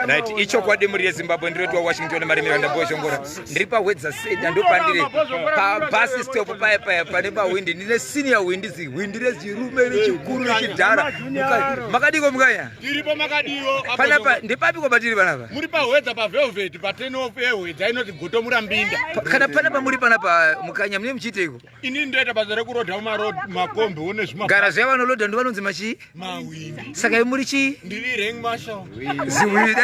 Right, icho kwa demu ya Zimbabwe ndiretu wa Washington Marimiro ndabozongora. Ndiripa wedza senda ndopandire. Pa bus stop pa neba windi ndine senior windi zi windi rezirume rechikuru rechidhara. Makadiko mukanya? Ndiripo makadiko. Panapa ndipapi kwa batiri panapa? Muri pa wedza pa Velvet pa 10 of wedza inoti goto murambinda. Kana panapa muri panapa mukanya mune muchiteko. Ini ndoita basa rekurodha makombe one zvima. Garazi yavanolodha ndovanonzi machi? Mawindi. Saka muri chi? Ndiri Reng Marshal. Ziwiri.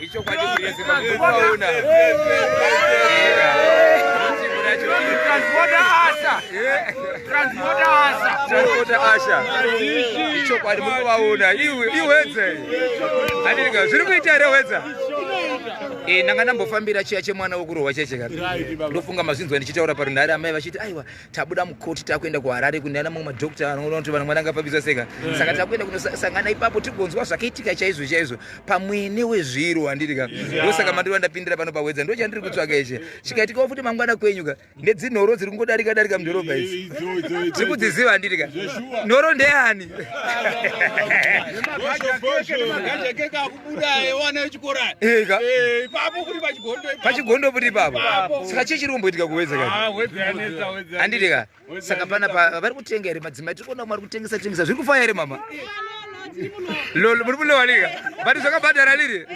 Icho kwa demu ya Zimbabwe kwaona. Transporter Asha. Icho kwa demu kwaona. Iwedze. Andika zviri kuita ere wedza? Nanga ndambofambira chiya chemwana wokurohwa cheche kana. Ndofunga mazvinzwa ndichitaura parunhare amai vachiti aiwa tabuda mukoti takuenda kuHarare kunana mumwe madhokta anoona kuti vanhu mwana angafambisa seka. Saka takuenda kunosangana ipapo tigonzwa zvakaitika chaizvo pamwene wezviro handiri ka. Ndosaka mandiri ndapindira pano pawedza ndochandiri kutsvaka ishe. Chikaitika futi mangwana kwenyuka ndedzinhoro dziri kungodarika mudhorobha idzi. Dziri kudziziva handiri ka. Nhoro ndeani? Pachigondo kuti ipapo. Saka chichiri kumboitika kuwedza kana. Handiri ka. Saka panapa vari kutenga ere madzimai tiri kuona mwari kutengesa zviri kufaya ere mama? Lolo muri mulewanika. Bati zvakabhadhara riri.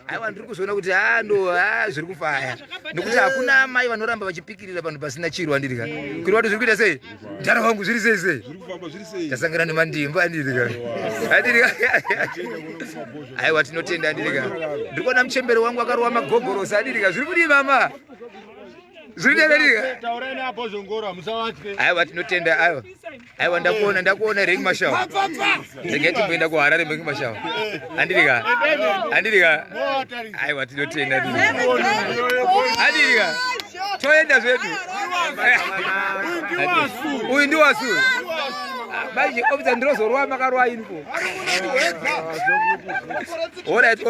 Aiwa ndiri kuzoona kuti zviri kufaya. Nokuti hakuna amai vanoramba vachipikirira vanhu pasina chiro handiri ka. Kuri wati zviri kuita sei? Ndara wangu zviri sei? Zviri kufamba zviri sei? Tasangana nemandimba handiri ka. Handiri ka. Aiwa tinotenda handiri ka. Ndiri kuona muchemberi wangu akarowa magogorosa handiri ka. Zviri kudii mama? Zviri kuita tauraini apo zongora musawatye. Aiwa tinotenda aiwa ndakuona Reng Marshal. Ndingeti kuenda kuHarare Reng Marshal. Handiri ka. Aiwa tinotenda handiri ka. Toenda zvedu. Uyu ndi wasu. Baje obza ndrozorwa makarwa inpo. Alright.